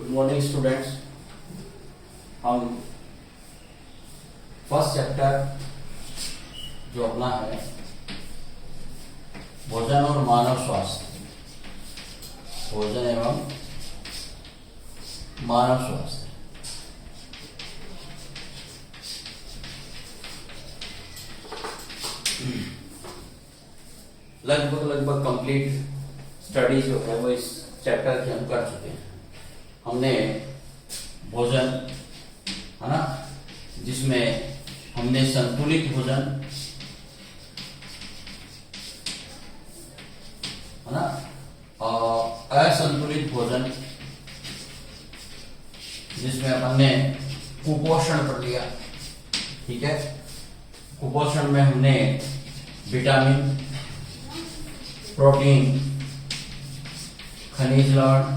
Good morning students. हम first chapter जो अपना है भोजन और मानव स्वास्थ्य, भोजन एवं मानव स्वास्थ्य, लगभग कंप्लीट स्टडी जो है वो इस चैप्टर की हम कर चुके हैं। हमने भोजन है ना, जिसमें हमने संतुलित भोजन है ना और असंतुलित भोजन, जिसमें अपन ने कुपोषण पढ़ लिया। ठीक है, कुपोषण में हमने विटामिन, प्रोटीन, खनिज लवण,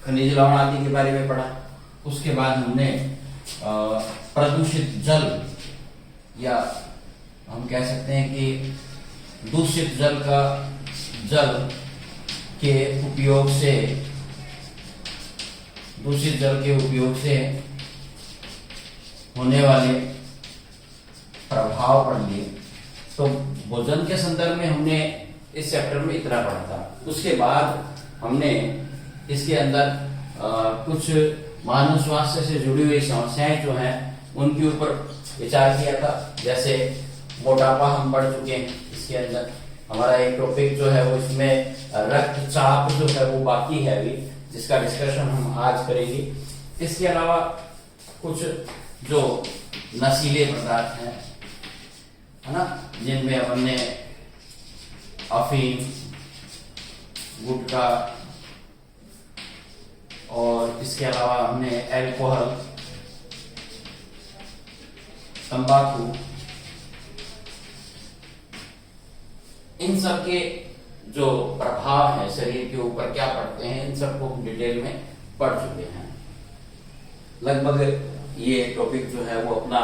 खनिज लवण आदि के बारे में पढ़ा। उसके बाद हमने प्रदूषित जल या हम कह सकते हैं कि दूषित जल के उपयोग से, दूषित जल के उपयोग से होने वाले प्रभाव पढ़ लिए। तो भोजन के संदर्भ में हमने इस चैप्टर में इतना पढ़ा था। उसके बाद हमने इसके अंदर कुछ मानव स्वास्थ्य से जुड़ी हुई समस्याएं जो हैं उनके ऊपर विचार किया था। जैसे मोटापा हम पढ़ चुके हैं। इसके अंदर हमारा एक टॉपिक जो है वो इसमें रक्तचाप जो है वो बाकी है अभी, जिसका डिस्कशन हम आज करेंगे। इसके अलावा कुछ जो नशीले पदार्थ हैं है ना, जिनमें हमने अफीम, गुटखा और इसके अलावा हमने अल्कोहल, तंबाकू, इन सब के जो प्रभाव है शरीर के ऊपर क्या पड़ते हैं, इन सबको हम डिटेल में पढ़ चुके हैं। लगभग ये टॉपिक जो है वो अपना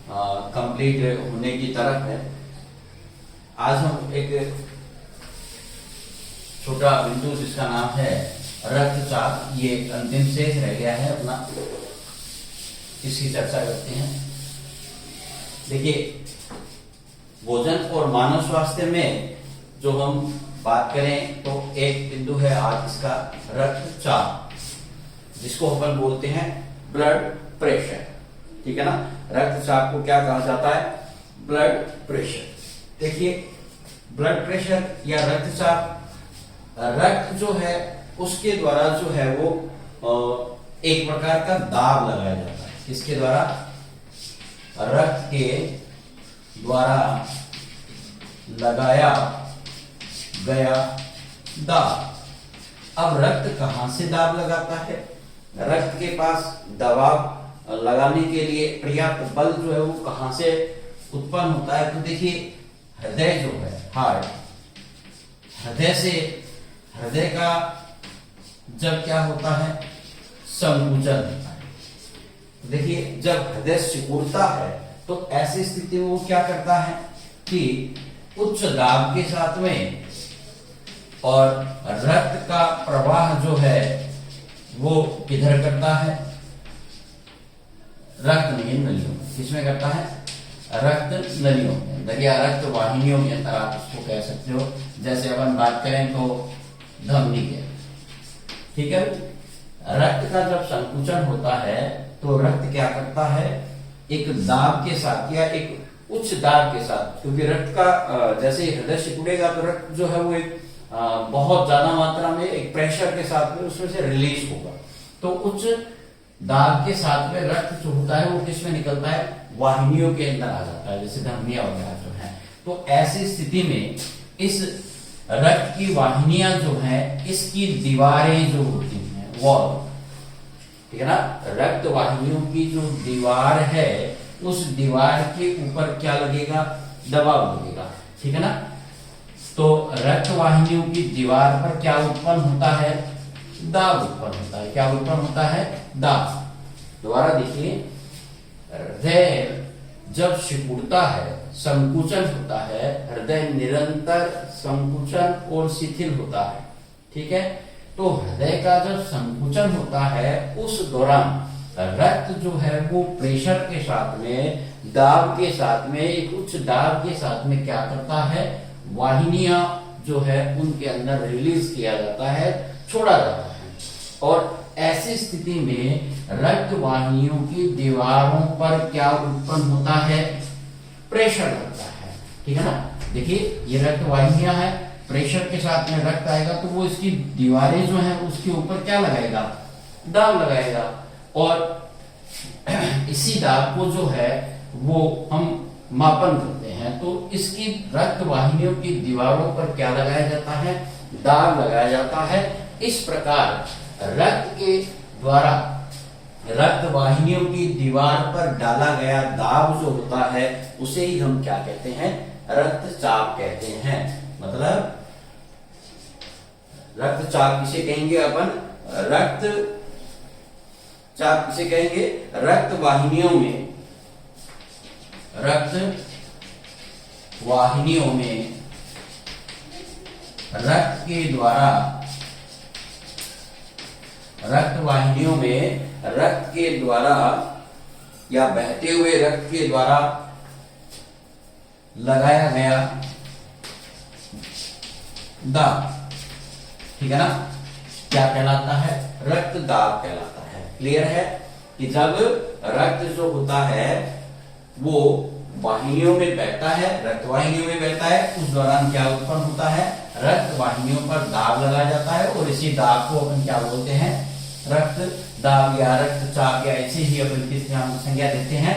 कंप्लीट होने की तरफ है। आज हम एक छोटा बिंदु जिसका नाम है रक्तचाप, ये अंतिम शेष रह गया है अपना, इसकी चर्चा करते हैं। देखिए, भोजन और मानव स्वास्थ्य में जो हम बात करें तो एक बिंदु है आज इसका रक्तचाप, जिसको अपन बोलते हैं ब्लड प्रेशर। ठीक है ना, रक्तचाप को क्या कहा जाता है? Blood pressure. देखिए, ब्लड प्रेशर या रक्तचाप, रक्त जो है उसके द्वारा जो है वो एक प्रकार का दाब लगाया जाता है। किसके द्वारा? रक्त के द्वारा लगाया गया दाब। अब रक्त कहां से दाब लगाता है? रक्त के पास दबाव लगाने के लिए पर्याप्त बल जो है वो कहां से उत्पन्न होता है? तो देखिए, हृदय जो है, हार्ट, हृदय से, हृदय का जब क्या होता है? संकुचन होता है। देखिए, जब हृदय सिकुड़ता है तो ऐसी स्थिति में वो क्या करता है कि उच्च दाब के साथ में और रक्त का प्रवाह जो है वो किधर करता है? रक्त नलियों में। किसमें करता है? रक्त नलियों के अंदर या रक्त वाहिनियों के अंदर, आप उसको कह सकते हो। जैसे अपन बात करें तो धमनी के, ठीक है। रक्त का जब संकुचन होता है तो रक्त क्या करता है? एक दाब के साथ या एक उच्च दाब के साथ, क्योंकि रक्त का जैसे हृदय सिकुड़ेगा तो रक्त जो है वो एक बहुत ज्यादा मात्रा में एक प्रेशर के साथ में उसमें से रिलीज होगा। तो उच्च दाब के साथ में रक्त जो होता है वो किसमें निकलता है? वाहिनियों के अंदर आ जाता है, जैसे धमनियां वगैरह जो है। तो ऐसी स्थिति में इस रक्त की वाहिनियां जो है, इसकी दीवारें जो होती हैं, वॉल, ठीक है ना, रक्त वाहिनियों की जो दीवार है उस दीवार के ऊपर क्या लगेगा? दबाव लगेगा। ठीक है ना। तो रक्त वाहिनियों की दीवार पर क्या उत्पन्न होता है? दाब उत्पन्न होता है। क्या उत्पन्न होता है? दाब। दोबारा देखिए, हृदय जब सिकुड़ता है, संकुचन होता है, हृदय निरंतर संकुचन और शिथिल होता है। ठीक है, तो हृदय का जब संकुचन होता है उस दौरान रक्त जो है वो प्रेशर के साथ में, दाब के साथ में, एक उच्च दाब के साथ में क्या करता है, वाहिनियां जो है उनके अंदर रिलीज किया जाता है, छोड़ा जाता है। और ऐसी स्थिति में रक्त वाहिनियों की दीवारों पर क्या उत्पन्न होता है, प्रेशर लगता है। ठीक है ना, देखिए ये रक्त वाहिनियां है, प्रेशर के साथ में रक्त आएगा तो वो इसकी दीवारें जो है उसके ऊपर क्या लगाएगा, दाब लगाएगा। और इसी दाब को जो है वो हम मापन करते हैं, तो इसकी रक्त वाहिनियों की दीवारों पर क्या लगाया जाता है, दाब लगाया जाता है। इस प्रकार रक्त के द्वारा रक्त वाहिनियों की दीवार पर डाला गया दाब जो होता है उसे ही हम क्या कहते हैं, रक्तचाप कहते हैं। मतलब रक्तचाप किसे कहेंगे अपन, रक्तचाप किसे कहेंगे, रक्त वाहिनियों में रक्त के द्वारा, रक्त वाहिनियों में रक्त के द्वारा या बहते हुए रक्त के द्वारा लगाया गया दाब, ठीक है ना, क्या कहलाता है, रक्त दाब कहलाता है। क्लियर है कि जब रक्त जो होता है वो वाहिनियों में बहता है, रक्त वाहिनियों में बहता है, उस दौरान क्या उत्पन्न होता है, रक्त वाहिनियों पर दाब लगाया जाता है और इसी दाब को अपन क्या बोलते हैं, रक्त दाब या रक्तचाप, या ऐसे ही अपन किसकी हम संज्ञा देते हैं,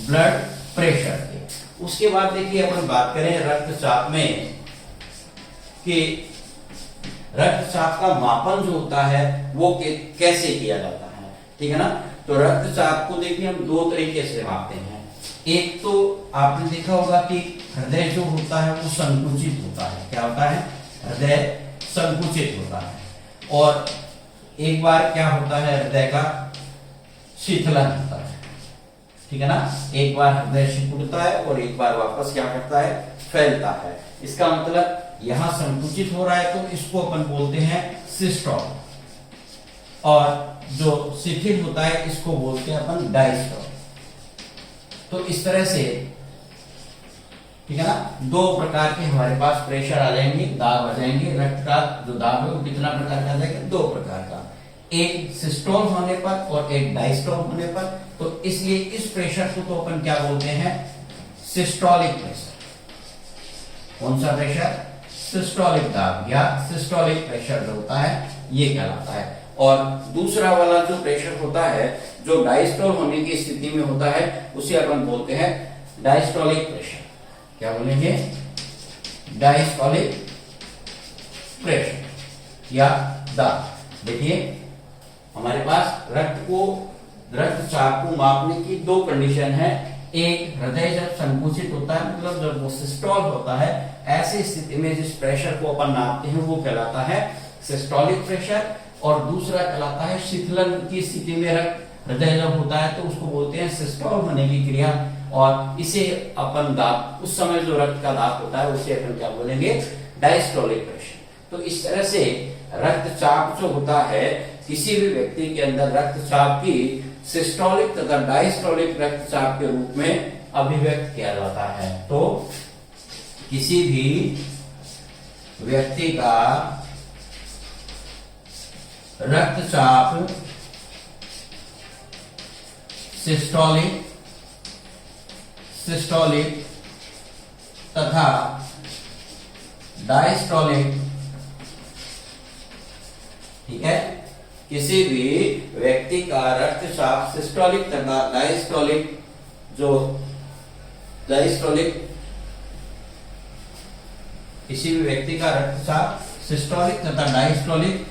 ब्लड प्रेशर की। उसके बाद देखिए अपन बात करें रक्तचाप में कि रक्तचाप का मापन जो होता है वो कैसे किया जाता है। ठीक है ना, तो रक्तचाप को देखिए हम दो तरीके से मापते हैं। एक तो आपने देखा होगा कि हृदय जो होता है वो संकुचित होता है, क्या होता है, हृदय संकुचित होता है, और एक बार क्या होता है, हृदय का शीतलन होता है। ठीक है ना, एक बार हृदय सिकुड़ता है और एक बार वापस क्या करता है, फैलता है। इसका मतलब यहां संकुचित हो रहा है तो इसको अपन बोलते हैं सिस्टोल, और जो शिथिल होता है इसको बोलते हैं अपन डायस्टोल। तो इस तरह से, ठीक है ना, दो प्रकार के हमारे पास प्रेशर आ जाएंगे, दाब आ जाएंगे। रक्त का जो दाब है वो कितना प्रकार का आ जाएगा, दो प्रकार का, एक सिस्टोल होने पर और एक डायस्टोल होने पर। तो इसलिए इस प्रेशर को तो अपन क्या बोलते हैं, सिस्टोलिक प्रेशर। कौन सा प्रेशर, सिस्टोलिक दाब या सिस्टोलिक प्रेशर जो होता है ये कहलाता है। और दूसरा वाला जो प्रेशर होता है जो डायस्टोल होने की स्थिति में होता है उसे अपन बोलते हैं डायस्टोलिक प्रेशर। क्या बोलेंगे, डायस्टोलिक प्रेशर या दाब। देखिए हमारे पास रक्तचाप को मापने की दो कंडीशन है। एक, हृदय जब संकुचित होता है, मतलब जब वो सिस्टोल होता है, ऐसी स्थिति में जिस प्रेशर को अपन नापते हैं वो कहलाता है सिस्टोलिक प्रेशर। और दूसरा कहलाता है शीतलन की स्थिति में हृदय जब होता है तो उसको बोलते हैं सिस्टोल होने की क्रिया, और इसे अपन दाब, उस समय जो रक्त का दाब होता है उसे अपन क्या बोलेंगे, डायस्टोलिक प्रेशर। तो इस तरह से रक्तचाप जो होता है, किसी भी व्यक्ति के अंदर रक्तचाप की सिस्टोलिक तथा डायस्टोलिक रक्तचाप के रूप में अभिव्यक्त किया जाता है। तो किसी भी व्यक्ति का रक्तचाप सिस्टोलिक तथा डायस्टोलिक, ठीक है, किसी भी व्यक्ति का रक्तचाप सिस्टोलिक तथा डायस्टोलिक, किसी भी व्यक्ति का रक्तचाप सिस्टोलिक तथा डायस्टोलिक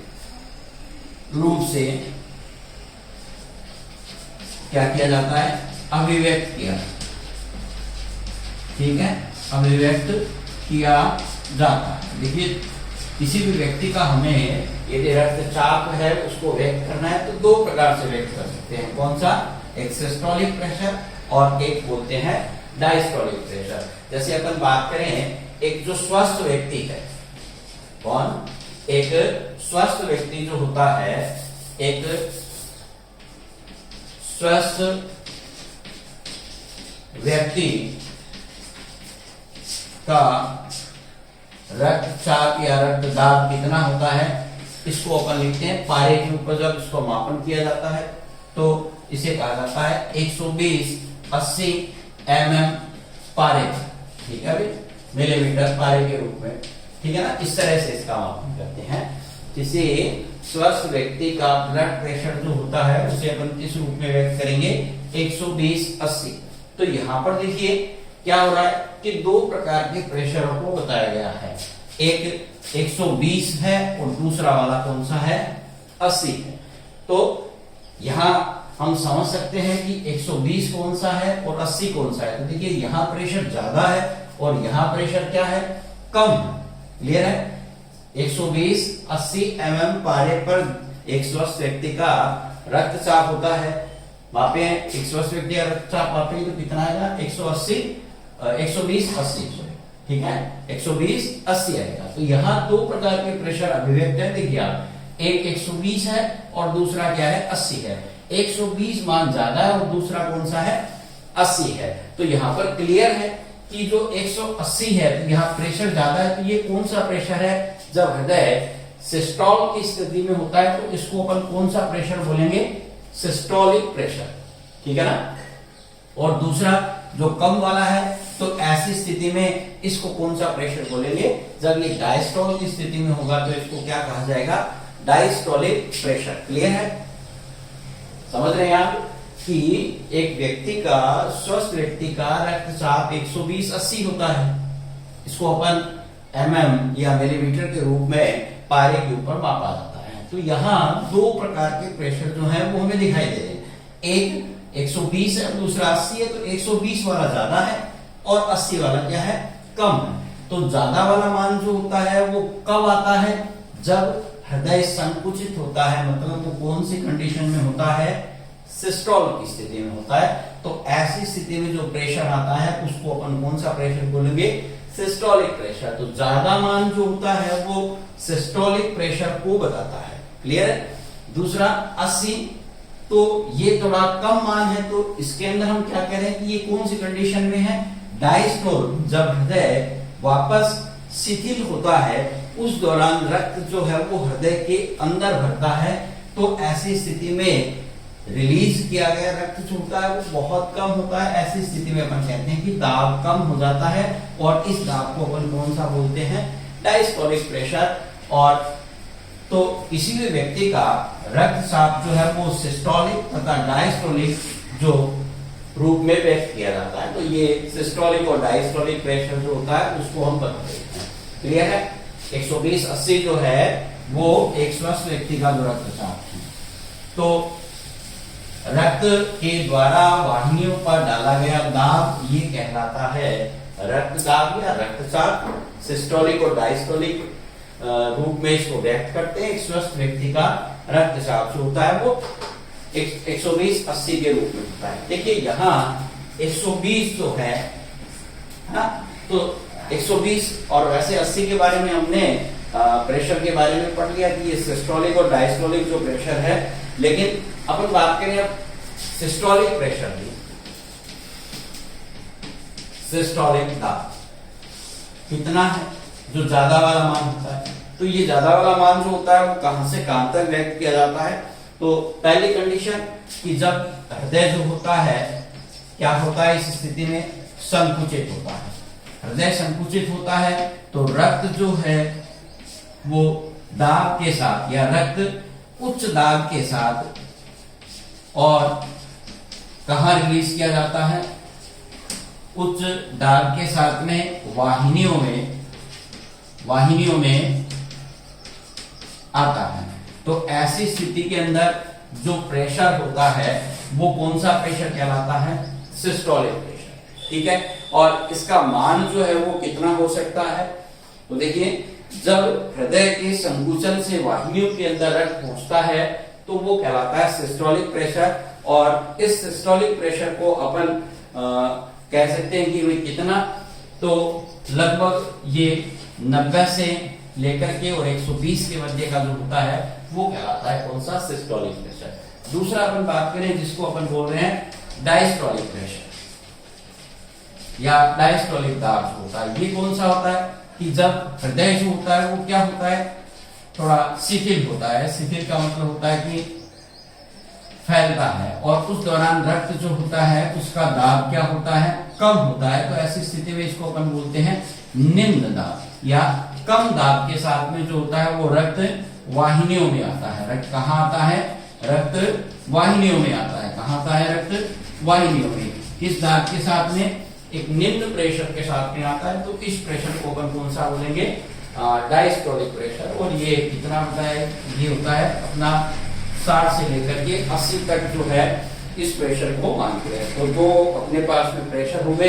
रूप से क्या किया जाता है, अभिव्यक्त किया, ठीक है, अभिव्यक्त किया जाता है। देखिए किसी भी व्यक्ति का हमें यदि रक्तचाप है उसको व्यक्त करना है तो दो प्रकार से व्यक्त कर सकते हैं। कौन सा, एक सिस्टोलिक प्रेशर और एक बोलते हैं डायस्टोलिक प्रेशर। जैसे अपन बात करें एक जो स्वस्थ व्यक्ति है, कौन, एक स्वस्थ व्यक्ति जो होता है, एक स्वस्थ व्यक्ति का रक्तचाप या रक्त दाब कितना होता है, इसको अपन लिखते हैं पारे के ऊपर जब इसको मापन किया जाता है तो इसे कहा जाता है 120/80 mm पारे, ठीक है भाई, मिलीमीटर पारे के रूप में, ठीक है ना। इस तरह से इसका मापन करते हैं। किसी स्वस्थ व्यक्ति का ब्लड प्रेशर जो होता है उसे अपन किस रूप में व्यक्त करेंगे, 120/80। तो यहां पर देखिए क्या हो रहा है कि दो प्रकार के प्रेशरों को बताया गया है, एक 120 है और दूसरा वाला कौन सा है, 80 है। तो यहां हम समझ सकते हैं कि 120 कौन सा है और 80 कौन सा है। तो देखिए यहां प्रेशर ज्यादा है और यहां प्रेशर क्या है, कम है। क्लियर है। 120/80 mm पारे पर एक स्वस्थ व्यक्ति का रक्तचाप होता है, मापे एक स्वस्थ व्यक्ति का रक्तचाप मापे तो कितना आएगा, 120/80, ठीक है, 120/80 आएगा। तो यहाँ दो प्रकार के प्रेशर अभिव्यक्त है, देखिए आप, एक 120 है और दूसरा क्या है, 80 है। 120 मान ज्यादा है और दूसरा कौन सा है, 80 है। तो यहाँ पर क्लियर है कि जो 180 है तो यहाँ प्रेशर ज्यादा है। तो ये कौन सा प्रेशर है, जब हृदय सिस्टोल की स्थिति में होता है तो इसको अपन कौन सा प्रेशर बोलेंगे, सिस्टोलिक प्रेशर, ठीक है ना। और दूसरा जो कम वाला है तो ऐसी स्थिति में इसको कौन सा प्रेशर बोलेंगे, जब ये डायस्टोल की स्थिति में होगा तो इसको क्या कहा जाएगा, डायस्टोलिक प्रेशर। क्लियर है, समझ रहे हैं आप कि एक व्यक्ति का, स्वस्थ व्यक्ति का रक्तचाप 120/80 होता है, इसको अपन mm या मिलीमीटर के रूप में पारे के ऊपर मापा जाता है। तो यहाँ दो प्रकार के प्रेशर जो है वो हमें दिखाई दे रहे हैं, एक 120 है, दूसरा 80 है। तो 120 वाला ज्यादा है और 80 वाला क्या है, कम है। तो ज्यादा वाला मान जो होता है वो कब आता है, जब हृदय संकुचित होता है, मतलब वो कौन सी कंडीशन में होता है, सिस्टोल की स्थिति में होता है। तो ऐसी स्थिति में जो प्रेशर आता है उसको अपन कौन सा प्रेशर बोलेंगे, सिस्टोलिक प्रेशर। तो ज्यादा मान जो होता है वो सिस्टोलिक प्रेशर को बताता है। क्लियर है। दूसरा 80, तो ये थोड़ा कम मान है, तो इसके अंदर हम क्या कह रहे हैं कि ये कौन सी कंडीशन में है, डायस्टोल। जब हृदय वापस शिथिल होता है उस दौरान रक्त जो है वो हृदय के अंदर भरता है, तो ऐसी स्थिति में रिलीज किया गया रक्त जो होता है वो बहुत कम होता है। ऐसी स्थिति में अपन कहते हैं कि दाब कम हो जाता है और इस दाब को अपन कौन सा बोलते हैं, डायस्टोलिक प्रेशर। और तो किसी भी व्यक्ति का रक्तचाप जो है वो सिस्टोलिक तथा डायस्टोलिक जो रूप में व्यक्त किया जाता है। तो ये सिस्टोलिक और डायस्टोलिक प्रेशर जो होता है उसको हम बताते हैं। क्लियर है। 120/80 जो है वो एक स्वस्थ व्यक्ति का जो रक्तचाप है। तो रक्त के द्वारा वाहिनियों पर डाला गया दाब ये कहलाता है रक्तदाब या रक्तचाप। सिस्टोलिक और डायस्टोलिक रूप में इसको व्यक्त करते हैं। एक स्वस्थ व्यक्ति का रक्तचाप जो होता है वो 120/80 के रूप में होता है। देखिए यहाँ 120 जो है ना, तो 120 और वैसे 80 के बारे में हमने प्रेशर के बारे में पढ़ लिया कि ये सिस्टोलिक और डायस्टोलिक जो प्रेशर है। लेकिन अपन बात करें अब सिस्टोलिक प्रेशर की, सिस्टोलिक दाब कितना है, जो ज्यादा वाला मान होता है। तो ये ज्यादा वाला मान जो होता है वो कहां से कहां तक व्यक्त किया जाता है। तो पहली कंडीशन कि जब हृदय जो होता है क्या होता है, इस स्थिति में संकुचित होता है। हृदय संकुचित होता है तो रक्त जो है वो दाब के साथ या रक्त उच्च दाब के साथ और कहां रिलीज किया जाता है, उच्च दाब के साथ में वाहिनियों में आता है। तो ऐसी स्थिति के अंदर जो प्रेशर होता है वो कौन सा प्रेशर कहलाता है, सिस्टोलिक प्रेशर। ठीक है। और इसका मान जो है वो कितना हो सकता है, तो देखिए जब हृदय के संकुचन से वाहिनियों के अंदर रक्त पहुंचता है तो वो कहलाता है सिस्टोलिक प्रेशर। और इस सिस्टोलिक प्रेशर को अपन कह सकते हैं कि भाई कितना, तो लगभग ये 90 से लेकर के और 120 के मध्य का जो होता है वो कहलाता है कौन सा, सिस्टोलिक प्रेशर। दूसरा अपन बात करें जिसको अपन बोल रहे हैं डायस्टोलिक प्रेशर या डायस्टोलिक दाब जो होता है, ये कौन सा होता है कि जब हृदय जो होता है वो क्या होता है, थोड़ा शिथिल होता है। शिथिल का मतलब होता है कि फैलता है, और उस दौरान रक्त जो होता है उसका दाब क्या होता है, कम होता है। तो ऐसी स्थिति में इसको अपन बोलते हैं निम्न दाब या कम दाब के साथ में जो होता है वो रक्त वाहिनियों में आता है। रक्त कहाँ आता है, रक्त वाहिनियों में आता है। कहाँ आता है, रक्त वाहिनियों में। किस दाब के साथ में, एक निम्न प्रेशर के साथ में आता है। तो इस प्रेशर को अपन कौन सा बोलेंगे, डायस्टोलिक प्रेशर। और ये कितना होता है, ये होता है अपना 60 से लेकर के 80 तक जो है इस प्रेशर को मानते हैं। तो जो अपने पास में प्रेशर हुए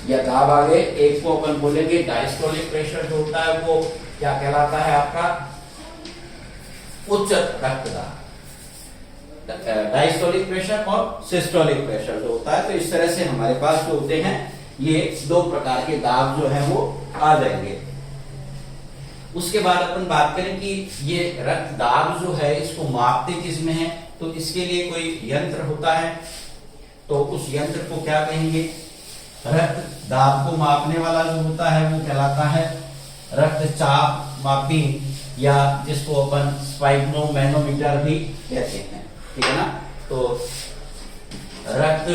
या दाब आ गए, एक को अपन बोलेंगे डायस्टोलिक प्रेशर जो होता है वो क्या कहलाता है आपका, उच्च रक्तदाब। डायस्टोलिक प्रेशर और सिस्टोलिक प्रेशर जो होता है। तो इस तरह से हमारे पास जो होते हैं ये दो प्रकार के दाब जो है वो आ जाएंगे। उसके बाद अपन बात करें कि ये रक्त दाब जो है इसको मापते किस में है, तो इसके लिए कोई यंत्र होता है। तो उस यंत्र को क्या कहेंगे, रक्त दाब को मापने वाला जो होता है वो कहलाता है रक्तचाप मापी, या जिसको अपन स्पाइगनोमैनोमीटर भी कहते हैं, ठीक है ना। तो रक्त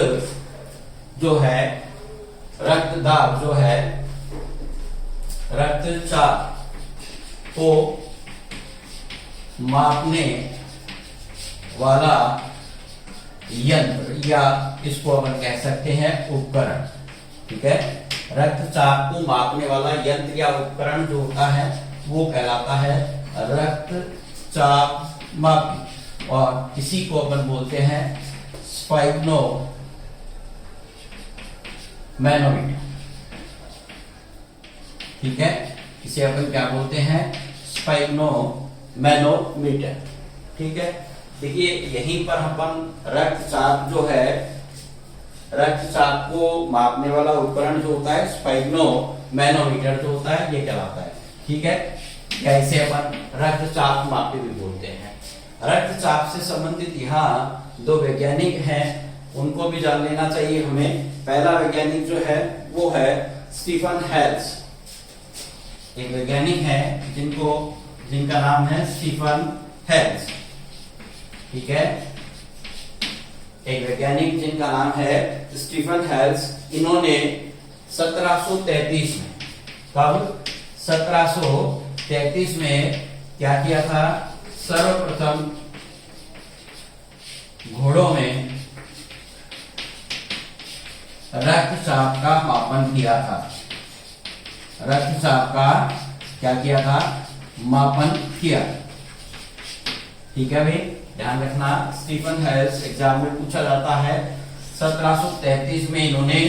जो है, रक्त दाब जो है, रक्तचाप को मापने वाला यंत्र या इसको अपन कह सकते हैं उपकरण, ठीक है। रक्तचाप को मापने वाला यंत्र या उपकरण जो होता है वो कहलाता है रक्तचाप मापी, और इसी को अपन बोलते हैं स्पाइगनोमैनोमीटर, ठीक है। इसे अपन क्या बोलते हैं, स्पाइगनोमैनोमीटर, ठीक है। देखिए यहीं पर अपन रक्तचाप जो है, रक्तचाप को मापने वाला उपकरण जो होता है स्पाइगनोमैनोमीटर जो होता है ये कहलाता है, ठीक है। या इसे अपन रक्तचाप मापी भी बोलते हैं। रक्तचाप से संबंधित यहाँ दो वैज्ञानिक हैं, उनको भी जान लेना चाहिए हमें। पहला वैज्ञानिक जो है वो है स्टीफन हेल्स। एक वैज्ञानिक है जिनका नाम है स्टीफन हेल्स, ठीक है। एक वैज्ञानिक जिनका नाम है स्टीफन हेल्स, इन्होंने 1733 में, कब 1733 में क्या किया था, सर्वप्रथम घोड़ों में रक्तचाप का मापन किया था। रक्तचाप का क्या किया था, मापन किया, ठीक है भाई, ध्यान रखना। स्टीफन हेल्स एग्जाम में पूछा जाता है। 1733 में इन्होंने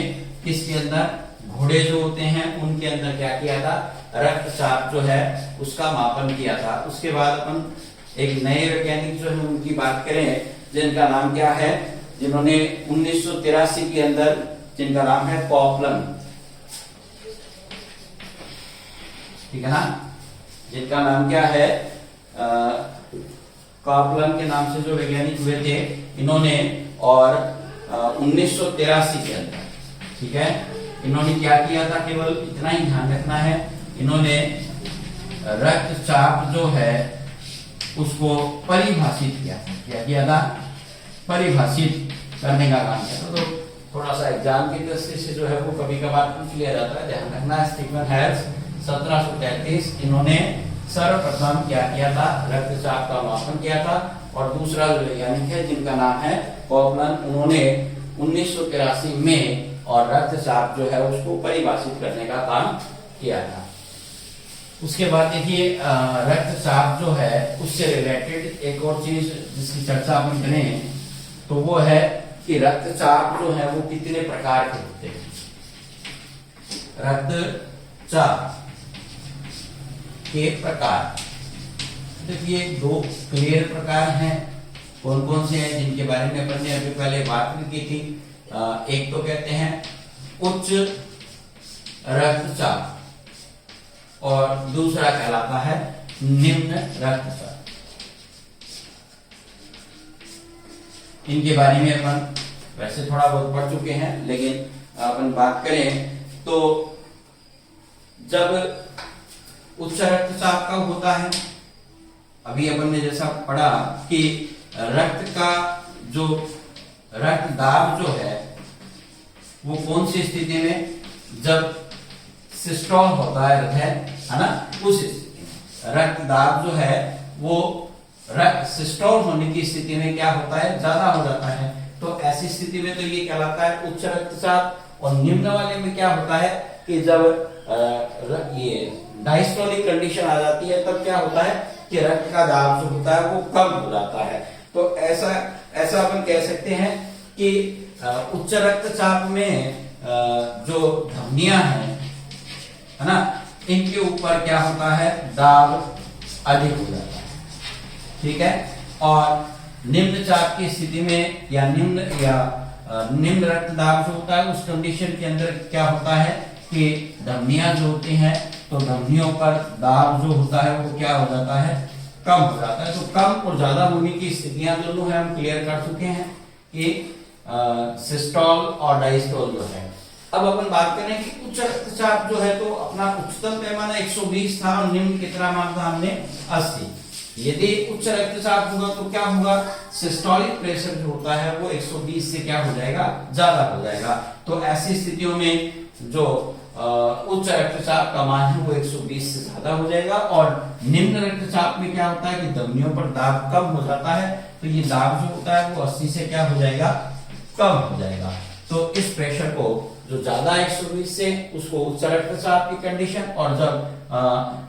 किसके अंदर, घोड़े जो होते हैं उनके अंदर क्या किया था, रक्तचाप जो है उसका मापन किया था। उसके बाद अपन एक नए वैज्ञानिक जो है उनकी बात करें, जिनका नाम क्या है, जिन्होंने 1983 के अंदर, जिनका नाम है कॉपलन, ठीक है ना। जिनका नाम क्या है, कॉपलन के नाम से जो वैज्ञानिक हुए थे इन्होंने, और 1983 के अंदर, ठीक है, इन्होंने क्या किया था, केवल इतना ही ध्यान रखना है, इन्होंने रक्तचाप जो है उसको परिभाषित किया था। क्या किया था, परिभाषित करने का काम किया था। तो थोड़ा सा एग्जाम की दृष्टि से जो है वो कभी कभार पूछ लिया जाता है, ध्यान रखना है। स्टीफन हेल्स 1733 इन्होंने सर्वप्रथम क्या किया था, रक्तचाप का मापन किया था। और दूसरा जो वैज्ञानिक है जिनका नाम है कॉपलन, उन्होंने 1983 में और रक्तचाप जो है उसको परिभाषित करने का काम किया था। उसके बाद देखिए रक्तचाप जो है उससे रिलेटेड एक और चीज जिसकी चर्चा अपन करें तो वो है कि रक्तचाप जो है वो कितने प्रकार के होते हैं। रक्तचाप के प्रकार, देखिए दो क्लियर प्रकार हैं। कौन कौन से हैं जिनके बारे में अपन ने अभी पहले बात भी की थी। एक तो कहते हैं उच्च रक्तचाप और दूसरा कहलाता है निम्न रक्तचाप। इनके बारे में अपन वैसे थोड़ा बहुत पढ़ चुके हैं, लेकिन अपन बात करें तो जब उच्च रक्तचाप कब होता है, अभी अपन ने जैसा पढ़ा कि रक्त का जो रक्त दाब जो है वो कौन सी स्थिति में, जब सिस्टोल होता है हृदय, है ना, उस स्थिति में रक्त दाब जो है वो सिस्टोल होने की स्थिति में क्या होता है, ज्यादा हो जाता है। तो ऐसी स्थिति में तो ये कहलाता है उच्च रक्तचाप। और निम्न वाले में क्या होता है कि जब ये डायस्टोलिक कंडीशन आ जाती है तब क्या होता है कि रक्त का दाब जो होता है वो कम हो जाता है। तो ऐसा अपन कह सकते हैं कि उच्च रक्तचाप में जो धमनियां हैं, है ना, इनके ऊपर क्या होता है, दाब अधिक हो जाता है, ठीक है। और निम्न चाप की स्थिति में या निम्न रक्तदाब जो होता है उस कंडीशन के अंदर क्या होता है कि धमनियां जो होती हैं तो धमनियों पर दाब जो होता है वो क्या हो जाता है, कम हो जाता है। तो कम और ज्यादा होने की स्थितियां दोनों है हम क्लियर कर चुके हैं कि सिस्टोल और डायस्टोल जो है। अब अपन बात करें कि उच्च रक्तचाप जो है तो अपना उच्चतम पैमाना 120 था और निम्न कितना मान था हमने, 80। यदि उच्च रक्तचाप होगा तो क्या होगा, सिस्टोलिक प्रेशर जो होता है वो 120 से क्या हो जाएगा, ज्यादा हो जाएगा। तो ऐसी स्थितियों में जो उच्च रक्तचाप का मान है वो 120 से ज्यादा हो जाएगा। और निम्न रक्तचाप में क्या होता है कि धमनियों पर दाब कम हो जाता है, तो ये दाब जो होता है वो 80 से क्या हो जाएगा, कम हो जाएगा। तो इस प्रेशर को जो ज्यादा 120 से उसको उच्च रक्तचाप की कंडीशन, और जब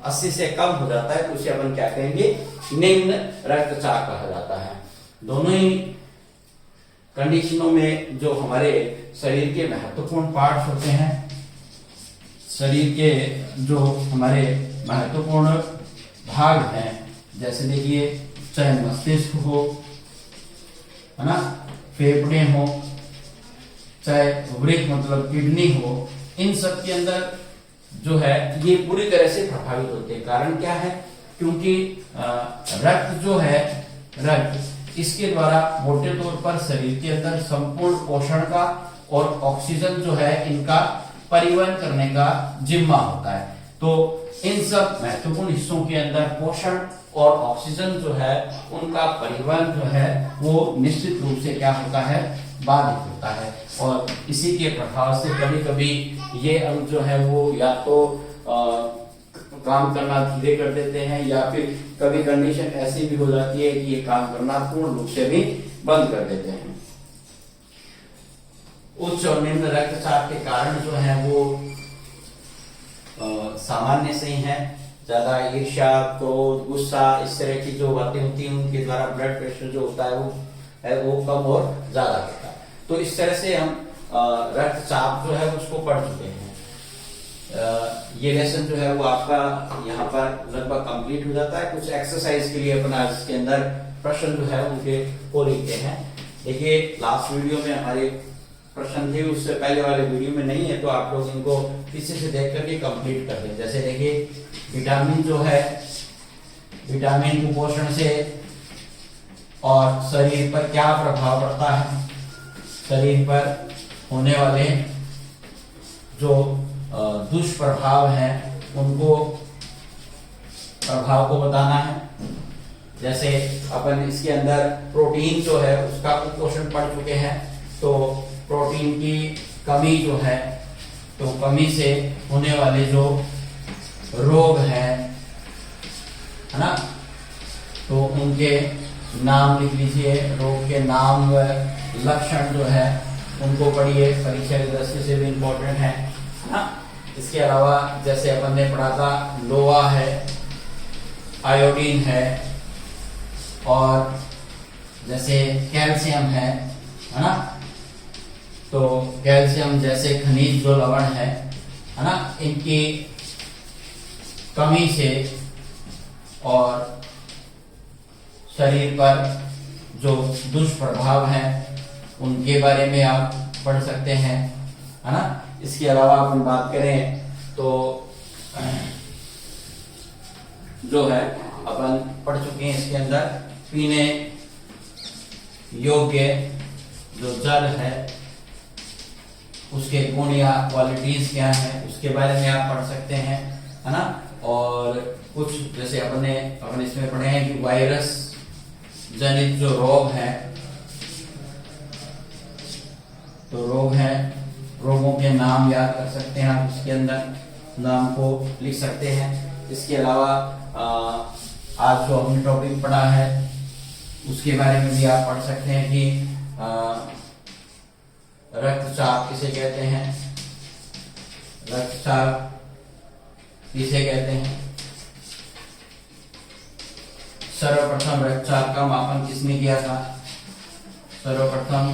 80 से कम हो जाता है तो उसे अपन क्या कहेंगे, निम्न रक्तचाप कहा जाता है। दोनों ही कंडीशनों में जो हमारे शरीर के महत्वपूर्ण पार्ट्स होते हैं, शरीर के जो हमारे महत्वपूर्ण भाग हैं, जैसे देखिए चाहे मस्तिष्क हो, है ना, फेफड़े हो, चाहे वृक्क मतलब किडनी हो, इन सब के अंदर जो है ये पूरी तरह से प्रभावित होते हैं। कारण क्या है, क्योंकि रक्त जो है, रक्त इसके द्वारा मोटे तौर पर शरीर के अंदर संपूर्ण पोषण का और ऑक्सीजन जो है इनका परिवहन करने का जिम्मा होता है। तो इन सब महत्वपूर्ण हिस्सों के अंदर पोषण और ऑक्सीजन जो है उनका परिवहन जो है वो निश्चित रूप से क्या होता है, बाधित होता है। और इसी के प्रभाव से कभी कभी ये अंग जो है वो या तो काम करना धीरे कर देते हैं, या फिर कभी कंडीशन ऐसी भी हो जाती है कि ये काम करना पूर्ण रूप से भी बंद कर देते हैं। उच्च और निम्न रक्तचाप के कारण जो है वो सामान्य से ही है। ज्यादा ईर्ष्या, क्रोध, गुस्सा, इस तरह की जो बातें होती हैं उनके द्वारा ब्लड प्रेशर जो होता है वो कम और ज्यादा होता है। तो इस तरह से हम रक्तचाप जो है उसको पढ़ चुके हैं। ये लेसन जो है वो आपका यहाँ पर लगभग कंप्लीट हो जाता है। कुछ एक्सरसाइज के लिए अपना इसके अंदर प्रश्न जो है उनके को लिखते हैं। देखिए लास्ट वीडियो में हमारे प्रश्न थे, उससे पहले वाले वीडियो में नहीं है, तो आप लोग इनको किसी से देख करके कंप्लीट कर दें। जैसे देखिए विटामिन जो है, विटामिन कुपोषण से और शरीर पर क्या प्रभाव पड़ता है, शरीर पर होने वाले जो दुष्प्रभाव हैं उनको प्रभाव को बताना है। जैसे अपन इसके अंदर प्रोटीन जो है उसका कुपोषण पढ़ चुके हैं, तो प्रोटीन की कमी जो है, तो कमी से होने वाले जो रोग हैं, है ना, तो उनके नाम लिख लीजिए। रोग के नाम व लक्षण जो है उनको पढ़िए, परीक्षा की दृष्टि से भी इम्पोर्टेंट है ना। इसके अलावा जैसे अपन ने पढ़ा था, लोहा है, आयोडीन है, और जैसे कैल्शियम है ना, तो कैल्शियम जैसे खनिज जो लवण है ना, इनकी कमी से और शरीर पर जो दुष्प्रभाव हैं उनके बारे में आप पढ़ सकते हैं, है ना। इसके अलावा अपन बात करें तो जो है अपन पढ़ चुके हैं इसके अंदर पीने योग्य जो जल है उसके गुण या क्वालिटीज क्या है उसके बारे में आप पढ़ सकते हैं, है ना। और कुछ जैसे अपन इसमें पढ़े हैं कि वायरस जनित जो रोग है, तो रोग है, रोगों के नाम याद कर सकते हैं आप, उसके अंदर नाम को लिख सकते हैं। इसके अलावा आज जो हमने टॉपिक पढ़ा है उसके बारे में भी आप पढ़ सकते हैं कि रक्तचाप किसे कहते हैं, रक्तचाप किसे कहते हैं। सर्वप्रथम रक्तचाप का मापन किसने किया था, सर्वप्रथम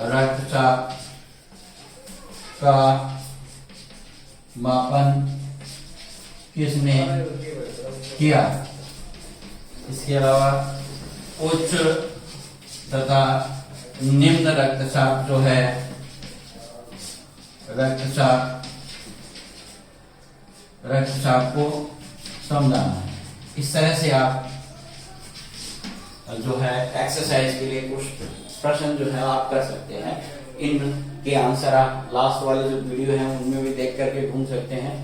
रक्तचाप का मापन किसने किया। इसके अलावा उच्च तथा निम्न रक्तचाप जो है, रक्तचाप को समझाना है। इस तरह से आप जो है एक्सरसाइज के लिए कुछ प्रश्न जो है आप कर सकते हैं। इनके आंसर आप लास्ट वाले जो वीडियो है उनमें भी देख करके ढूंढ सकते हैं।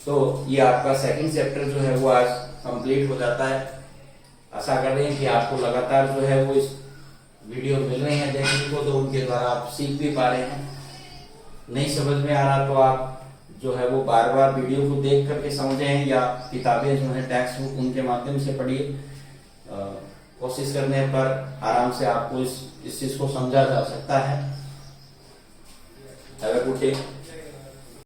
तो ये आपका सेकंड चैप्टर जो है वो आज कंप्लीट हो जाता है। आशा कर रहे हैं कि आपको लगातार जो है वो इस वीडियो मिल रहे हैं देखने को, तो उनके द्वारा आप सीख भी पा रहे हैं। नहीं समझ में आ रहा तो आप जो है वो बार बार वीडियो को देख करके समझें या किताबें जो है टेक्स्ट बुक उनके माध्यम से पढ़िए। कोशिश करने पर आराम से आपको इस चीज को समझा जा सकता है। Have a good day.